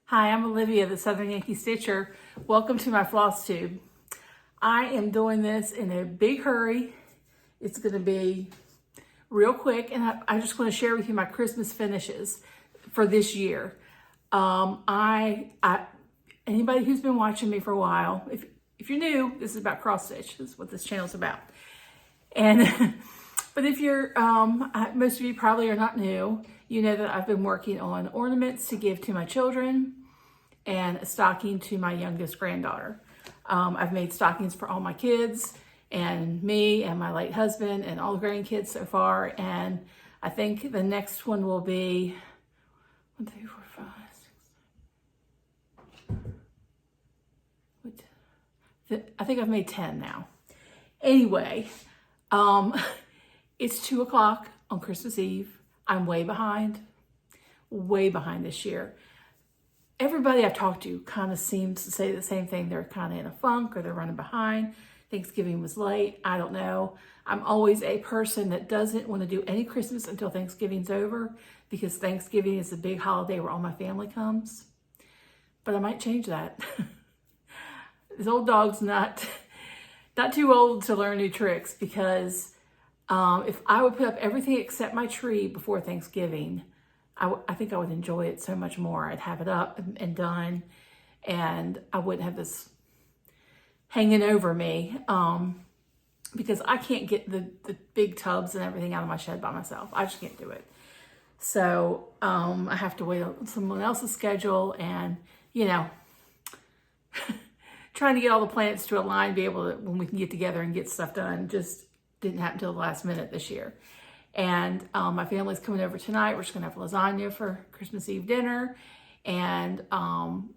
Hi, I'm Olivia, the Southern Yankee Stitcher. Welcome to my Flosstube. I am doing this in a big hurry. It's going to be real quick, and I just want to share with you my Christmas finishes for this year. Anybody who's been watching me for a while, if you're new, this is about cross stitch. This is what this channel is about. And but if you're, most of you probably are not new. You know that I've been working on ornaments to give to my children and a stocking to my youngest granddaughter. I've made stockings for all my kids and me and my late husband and all the grandkids so far. And I think the next one will be 1, 2, 4, 5, 6. I think I've made 10 now. Anyway, it's 2 o'clock on Christmas Eve. I'm way behind this year. Everybody I've talked to kind of seems to say the same thing. They're kind of in a funk or they're running behind. Thanksgiving was late. I don't know. I'm always a person that doesn't want to do any Christmas until Thanksgiving's over, because Thanksgiving is the big holiday where all my family comes. But I might change that. This old dog's not too old to learn new tricks, because if I would put up everything except my tree before Thanksgiving, I think I would enjoy it so much more. I'd have it up and done, and I wouldn't have this hanging over me, because I can't get the big tubs and everything out of my shed by myself. I just can't do it. So I have to wait on someone else's schedule, and, you know, trying to get all the planets to align, be able to, when we can get together and get stuff done, just didn't happen till the last minute this year. And my family's coming over tonight. We're just gonna have lasagna for Christmas Eve dinner. And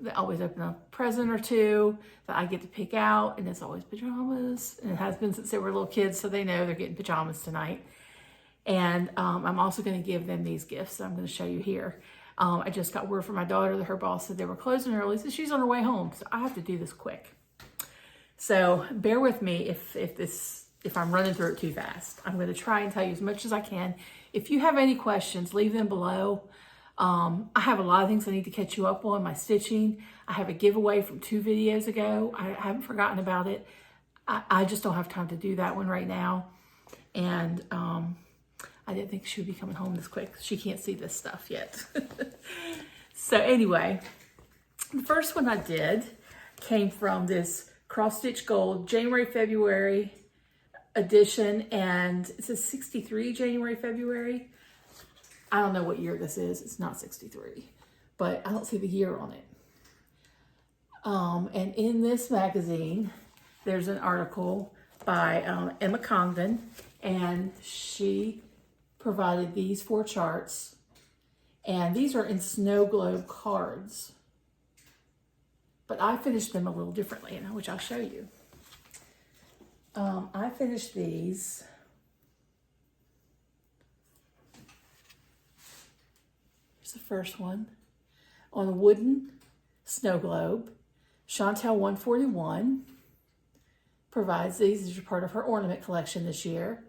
they always open a present or two that I get to pick out, and it's always pajamas. And it has been since they were little kids, so they know they're getting pajamas tonight. And I'm also gonna give them these gifts that I'm gonna show you here. I just got word from my daughter that her boss said they were closing early, so she's on her way home. So I have to do this quick. So bear with me if I'm running through it too fast. I'm going to try and tell you as much as I can. If you have any questions, leave them below. I have a lot of things I need to catch you up on. My stitching. I have a giveaway from 2 videos ago. I haven't forgotten about it. I just don't have time to do that one right now. And I didn't think she would be coming home this quick. She can't see this stuff yet. So anyway, the first one I did came from this Cross Stitch Gold January, February edition, and it says 63 January, February. I don't know what year this is. It's not 63, but I don't see the year on it. And in this magazine, there's an article by Emma Congdon, and she provided these 4 charts, and these are in snow globe cards, but I finished them a little differently, which I'll show you. I finished these here's the first one on a wooden snow globe. Chantel 141 provides these. These are part of her ornament collection this year.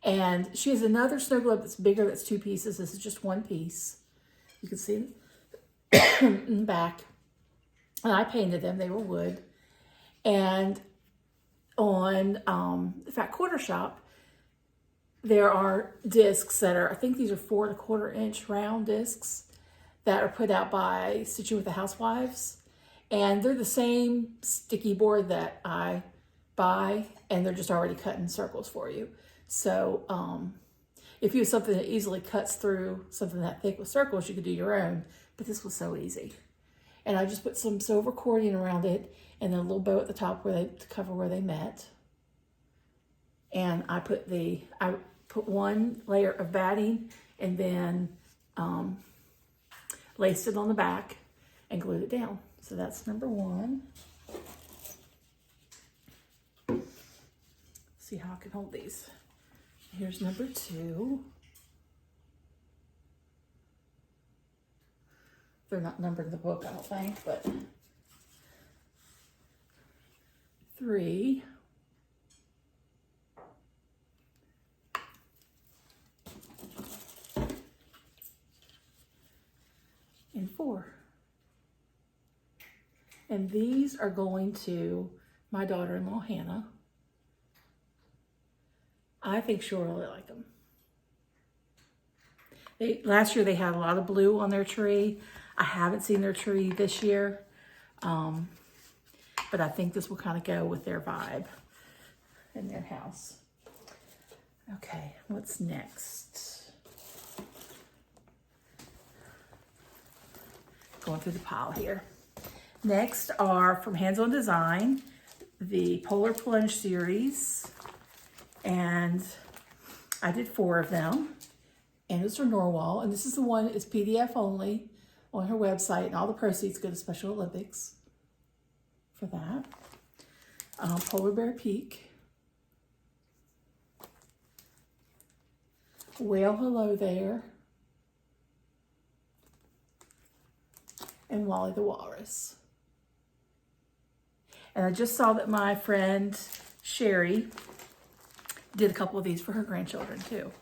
And she has another snow globe that's bigger, that's 2 pieces. This is just 1 piece. You can see it in the back. And I painted them. They were wood. And on the Fat Quarter Shop, there are discs that are, I think these are 4 1/4 inch round discs that are put out by Stitching with the Housewives. And they're the same sticky board that I buy, and they're just already cut in circles for you. So if you have something that easily cuts through something that thick with circles, you could do your own, but this was so easy. And I just put some silver cording around it, and then a little bow at the top to cover where they met. And I put 1 layer of batting, and then laced it on the back and glued it down. So that's number 1. See how I can hold these. Here's number 2. They're not numbered in the book, I don't think, but 3. And 4. And these are going to my daughter-in-law, Hannah. I think she'll really like them. Last year they had a lot of blue on their tree. I haven't seen their tree this year, but I think this will kind of go with their vibe in their house. Okay, what's next? Going through the pile here. Next are from Hands On Design, the Polar Plunge series, and I did 4 of them. And it's for Norwal, and this is the one that's PDF only on her website, and all the proceeds go to Special Olympics for that. Polar Bear Peak. Whale Hello There. And Wally the Walrus. And I just saw that my friend Sherry did a couple of these for her grandchildren too.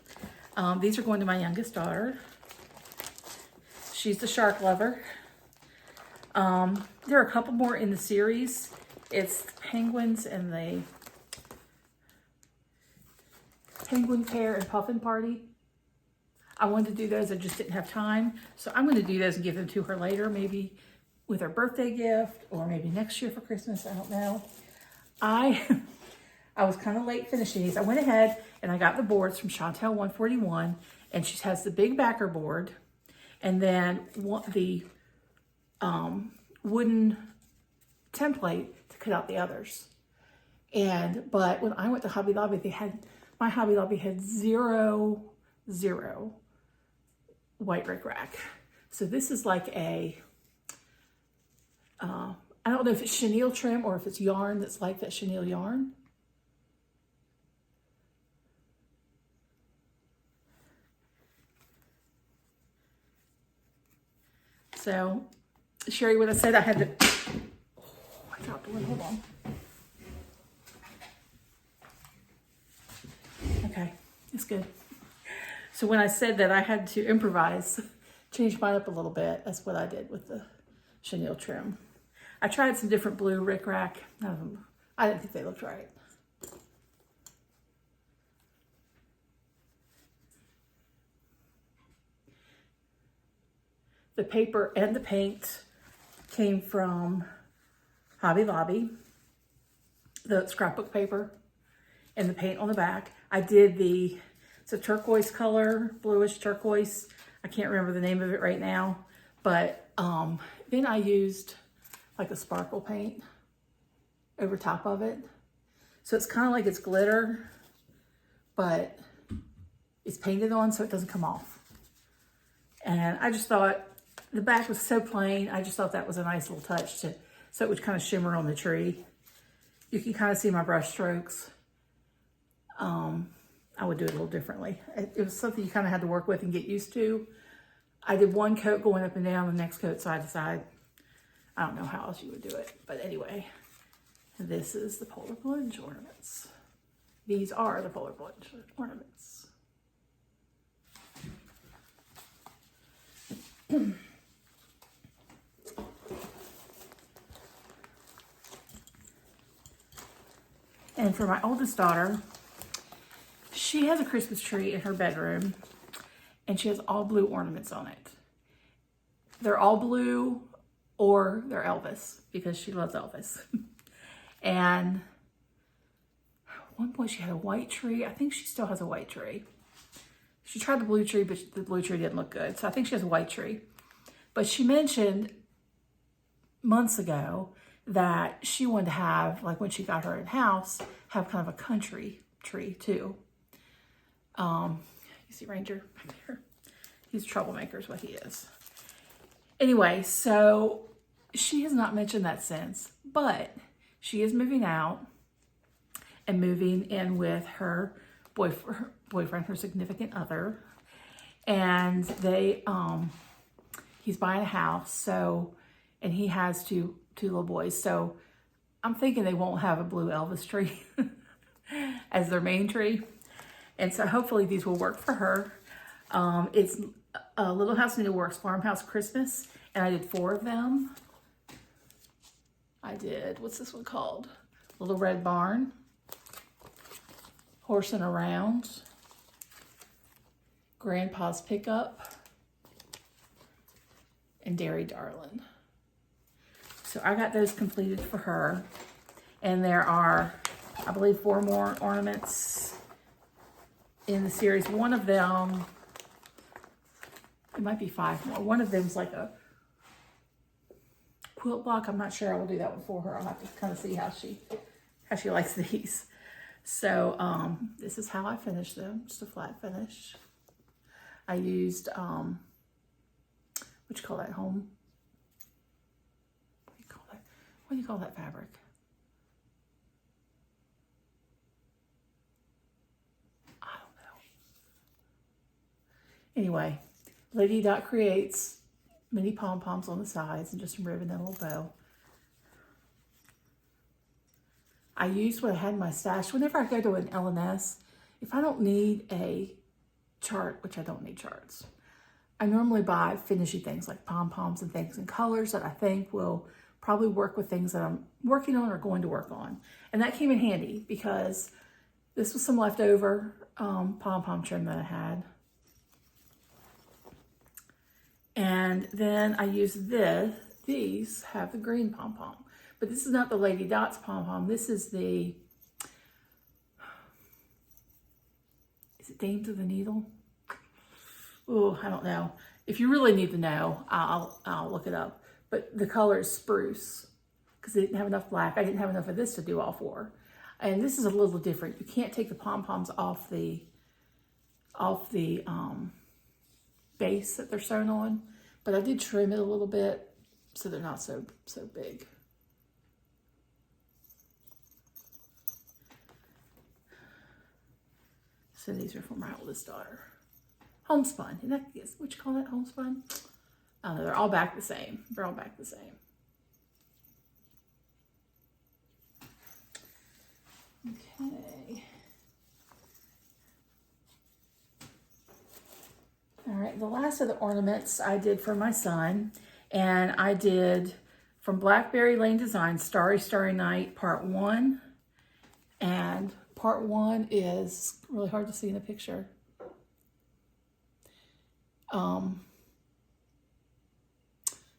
These are going to my youngest daughter. She's the shark lover. There are a couple more in the series. It's the penguins and the penguin pair and puffin party. I wanted to do those, I just didn't have time. So I'm going to do those and give them to her later, maybe with her birthday gift or maybe next year for Christmas, I don't know. I was kind of late finishing these. I went ahead and I got the boards from Chantel 141, and she has the big backer board and then the wooden template to cut out the others. But when I went to Hobby Lobby, my Hobby Lobby had zero white rickrack. So this is like a, I don't know if it's chenille trim or if it's yarn that's like that chenille yarn. So, Sherry, when I said I had to, I dropped one, hold on. Okay, it's good. So when I said that I had to improvise, change mine up a little bit, that's what I did with the chenille trim. I tried some different blue rickrack. None of them, I didn't think they looked right. The paper and the paint came from Hobby Lobby, the scrapbook paper and the paint on the back. I did it's a turquoise color, bluish turquoise. I can't remember the name of it right now, but then I used like a sparkle paint over top of it. So it's kind of like it's glitter, but it's painted on so it doesn't come off. And I just thought, the back was so plain, I just thought that was a nice little touch so it would kind of shimmer on the tree. You can kind of see my brush strokes. I would do it a little differently. It was something you kind of had to work with and get used to. I did one coat going up and down, the next coat side to side. I don't know how else you would do it, but anyway, this is the Polar Plunge ornaments. These are the Polar Plunge ornaments. And for my oldest daughter, she has a Christmas tree in her bedroom and she has all blue ornaments on it. They're all blue or they're Elvis because she loves Elvis. And at one point she had a white tree. I think she still has a white tree. She tried the blue tree, but the blue tree didn't look good. So I think she has a white tree. But she mentioned months ago that she wanted to have, like when she got her house, have kind of a country tree too. You see Ranger back there? He's a troublemaker is what he is. Anyway, so she has not mentioned that since, but she is moving out and moving in with her boyfriend, her significant other, and he's buying a house, so, and he has two little boys, so I'm thinking they won't have a blue Elvis tree as their main tree, and so hopefully these will work for her. It's Little House in New Works Farmhouse Christmas, and I did 4 of them. I did, what's this one called? Little Red Barn, Horsing Around, Grandpa's Pickup, and Dairy Darling. So I got those completed for her. And there are, I believe, 4 more ornaments in the series. One of them, it might be 5 more. One of them's like a quilt block. I'm not sure I will do that one for her. I'll have to kind of see how she likes these. So this is how I finished them, just a flat finish. I used, what you call that, home? What do you call that? What do you call that fabric? I don't know. Anyway, Lady Dot Creates mini pom-poms on the sides and just some ribbon and a little bow. I used what I had in my stash. Whenever I go to an LNS, if I don't need a chart, which I don't need charts, I normally buy finishing things like pom-poms and things in colors that I think will probably work with things that I'm working on or going to work on. And that came in handy because this was some leftover pom-pom trim that I had. And then I used this. These have the green pom-pom. But this is not the Lady Dots pom-pom. This is the, is it Dames of the Needle? Oh, I don't know. If you really need to know, I'll look it up. But the color is spruce because they didn't have enough black. I didn't have enough of this to do all 4. And this is a little different. You can't take the pom-poms off the base that they're sewn on. But I did trim it a little bit so they're not so big. So these are for my oldest daughter. Homespun. Isn't that, what you call that, homespun? I don't know, they're all back the same. They're all back the same. Okay. All right, the last of the ornaments I did for my son, and I did from Blackberry Lane Designs, Starry Night, Part 1. And Part 1 is really hard to see in the picture.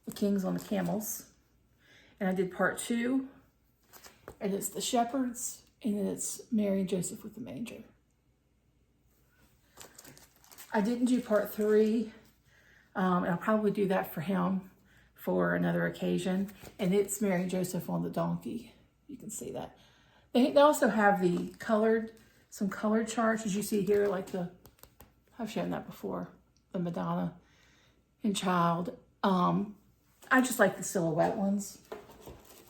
The kings on the camels. And I did Part 2, and it's the shepherds, and then it's Mary and Joseph with the manger. I didn't do Part 3, and I'll probably do that for him for another occasion. And it's Mary and Joseph on the donkey. You can see that. They also have some colored charts, as you see here, like I've shown that before, the Madonna and Child. I just like the silhouette ones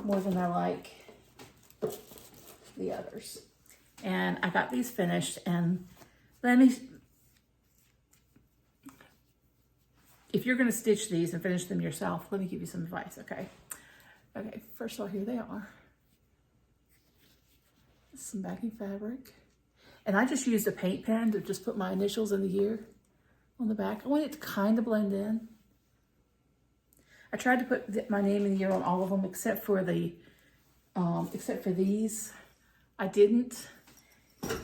more than I like the others. And I got these finished, and if you're going to stitch these and finish them yourself, let me give you some advice, okay? Okay, first of all, here they are. Some backing fabric. And I just used a paint pen to just put my initials in the year on the back. I want it to kind of blend in. I tried to put my name in the year on all of them except for these. I didn't.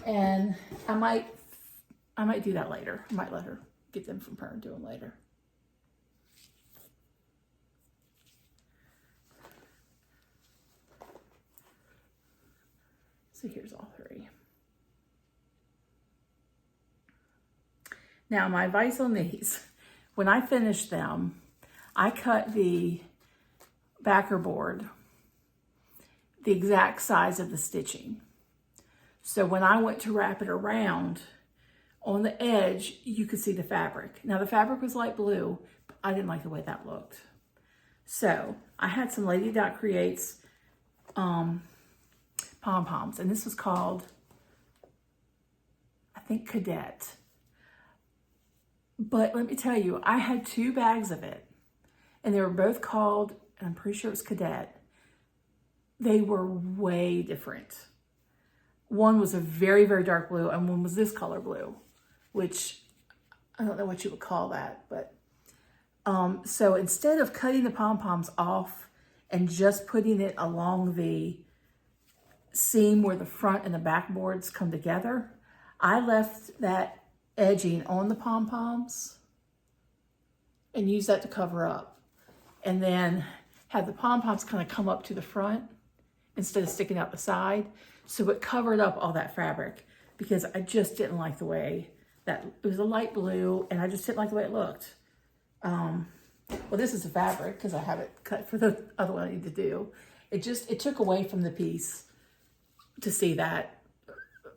And I might do that later. I might let her get them from her and do them later. So here's all 3. Now my advice on these, when I finish them, I cut the backer board the exact size of the stitching. So when I went to wrap it around, on the edge, you could see the fabric. Now the fabric was light blue, but I didn't like the way that looked. So I had some Lady Dot Creates pom-poms, and this was called, I think, Cadet. But let me tell you, I had 2 bags of it, and they were both called, and I'm pretty sure it was Cadet. They were way different. One was a very, very dark blue, and one was this color blue, which I don't know what you would call that. But so instead of cutting the pom-poms off and just putting it along the seam where the front and the back boards come together. I left that edging on the pom-poms and used that to cover up. And then had the pom-poms kind of come up to the front instead of sticking out the side. So it covered up all that fabric because I just didn't like the way that, it was a light blue and I just didn't like the way it looked. Well, this is the fabric because I have it cut for the other one I need to do. It took away from the piece to see that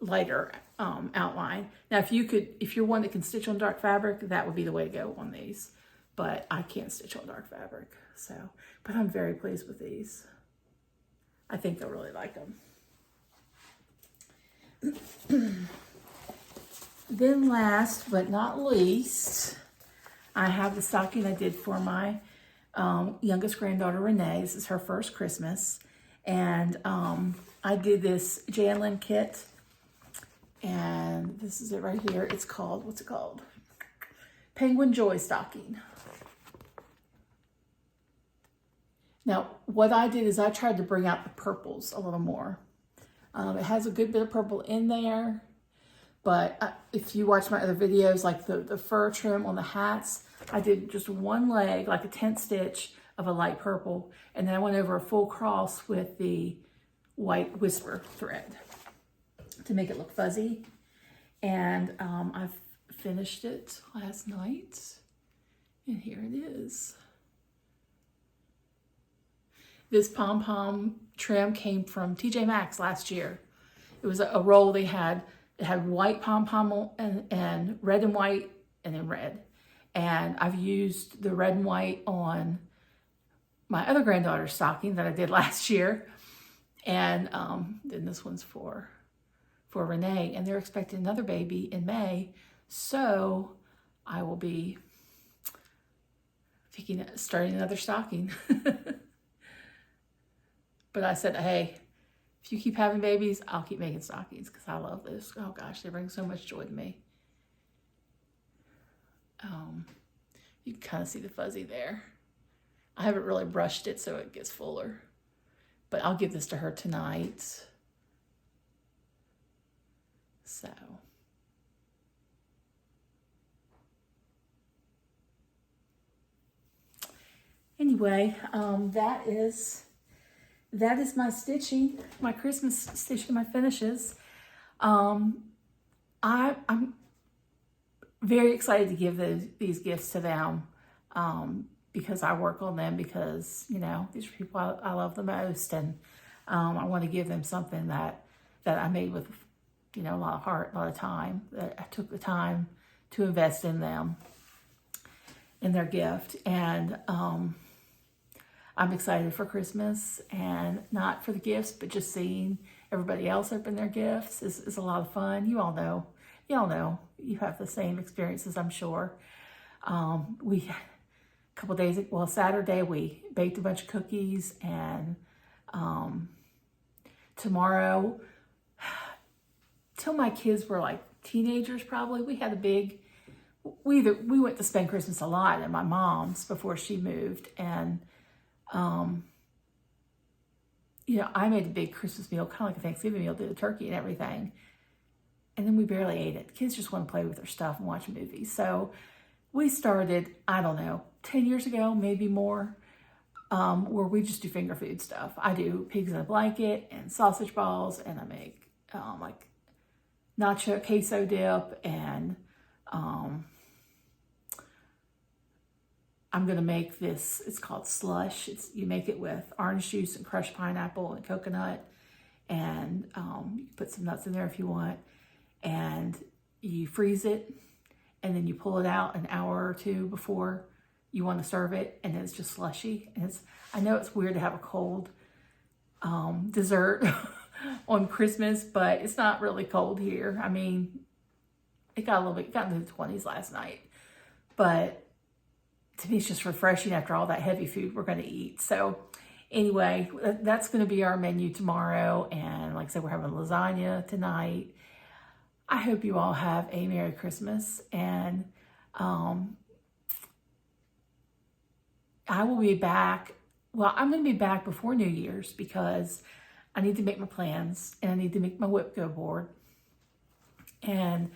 lighter outline. Now, if you're one that can stitch on dark fabric, that would be the way to go on these. But I can't stitch on dark fabric, so. But I'm very pleased with these. I think they'll really like them. Then last but not least, I have the stocking I did for my youngest granddaughter, Renee. This is her first Christmas. And I did this Janlin kit. And this is it right here. It's called, what's it called? Penguin Joy Stocking. Now, what I did is I tried to bring out the purples a little more. It has a good bit of purple in there. But if you watch my other videos, like the fur trim on the hats, I did just one leg, like a 10th stitch of a light purple. And then I went over a full cross with the white whisper thread to make it look fuzzy. And I've finished it last night. And here it is. This pom-pom trim came from TJ Maxx last year. It was a roll they had. It had white pom-pom and red and white and then red. And I've used the red and white on my other granddaughter's stocking that I did last year. And then this one's for Renee. And they're expecting another baby in May. So I will be starting another stocking. But I said, hey, if you keep having babies, I'll keep making stockings because I love this. Oh gosh, they bring so much joy to me. You can kind of see the fuzzy there. I haven't really brushed it so it gets fuller. But I'll give this to her tonight. So. Anyway, that is my stitching, my Christmas stitching, my finishes. I'm very excited to give these gifts to them because I work on them because, you know, these are people I love the most. And I want to give them something that I made with, you know, a lot of heart, a lot of time, that I took the time to invest in them, in their gift. And I'm excited for Christmas, and not for the gifts, but just seeing everybody else open their gifts is a lot of fun. You all know, you have the same experiences, I'm sure. Saturday, we baked a bunch of cookies, and tomorrow, till my kids were like teenagers probably, we had we went to spend Christmas a lot at my mom's before she moved, and you know, I made a big Christmas meal, kind of like a Thanksgiving meal, did the turkey and everything. And then we barely ate it. Kids just want to play with their stuff and watch movies. So we started, I don't know, 10 years ago, maybe more, where we just do finger food stuff. I do pigs in a blanket and sausage balls, and I make like nacho queso dip, and I'm going to make this, it's called slush. You make it with orange juice and crushed pineapple and coconut. And you put some nuts in there if you want. And you freeze it. And then you pull it out an hour or two before you want to serve it. And it's just slushy. And I know it's weird to have a cold dessert on Christmas, but it's not really cold here. I mean, it got into the 20s last night. But to me, it's just refreshing after all that heavy food we're going to eat. So anyway, that's going to be our menu tomorrow. And like I said, we're having lasagna tonight. I hope you all have a Merry Christmas. And I will be back Well, I'm going to be back before New Year's because I need to make my plans and I need to make my whip go board. And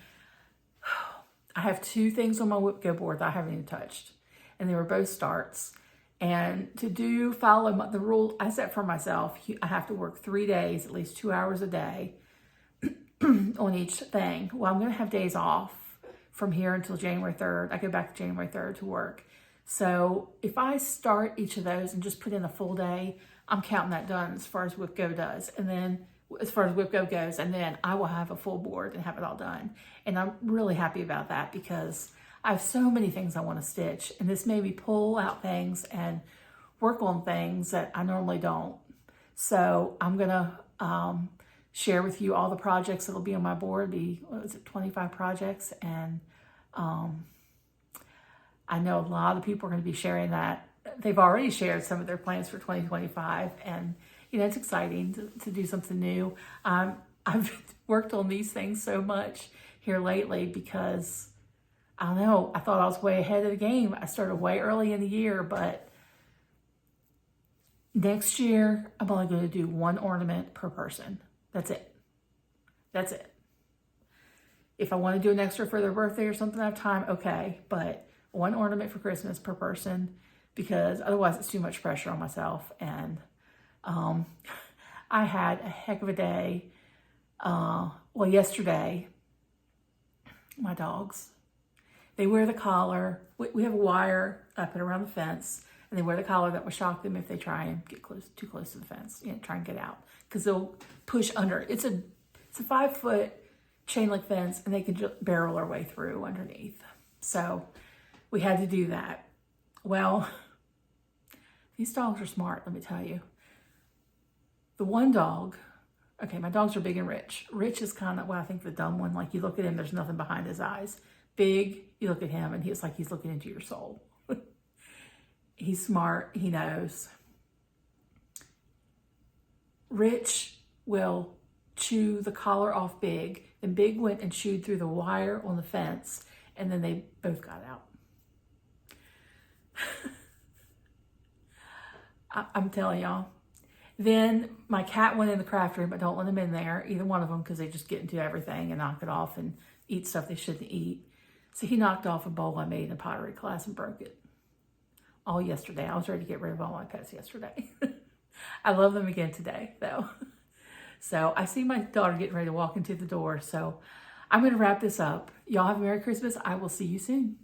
I have 2 things on my whip go board that I haven't even touched. And they were both starts. And to follow the rule I set for myself, I have to work 3 days, at least 2 hours a day on each thing. Well, I'm going to have days off from here until January 3rd. I go back January 3rd to work. So if I start each of those and just put in a full day, I'm counting that done as far as whip go does. And then as far as whip go goes, and then I will have a full board and have it all done. And I'm really happy about that because I have so many things I want to stitch, and this made me pull out things and work on things that I normally don't. So I'm gonna share with you all the projects that'll be on my board. 25 projects, and I know a lot of people are going to be sharing that. They've already shared some of their plans for 2025, and it's exciting to do something new. I've worked on these things so much here lately because I don't know, I thought I was way ahead of the game. I started way early in the year, but next year I'm only going to do 1 ornament per person. That's it. That's it. If I want to do an extra for their birthday or something, I have time, okay. But 1 ornament for Christmas per person, because otherwise it's too much pressure on myself. And I had a heck of a day. Well, yesterday, my dogs, they wear the collar. We have a wire I put around the fence, and they wear the collar that will shock them if they try and get too close to the fence, try and get out, because they'll push under. It's a 5-foot chain link fence, and they can just barrel their way through underneath. So we had to do that. Well, these dogs are smart, let me tell you. The one dog, okay, my dogs are Big and Rich. Rich is kind of, well, I think the dumb one. Like, you look at him, there's nothing behind his eyes. Big, you look at him, and he's like he's looking into your soul. He's smart, he knows. Rich will chew the collar off Big, and Big went and chewed through the wire on the fence, and then they both got out. I'm telling y'all. Then my cat went in the craft room, but don't let them in there, either one of them, because they just get into everything and knock it off and eat stuff they shouldn't eat. So he knocked off a bowl I made in a pottery class and broke it. All yesterday. I was ready to get rid of all my pets yesterday. I love them again today, though. So I see my daughter getting ready to walk into the door. So I'm going to wrap this up. Y'all have a Merry Christmas. I will see you soon.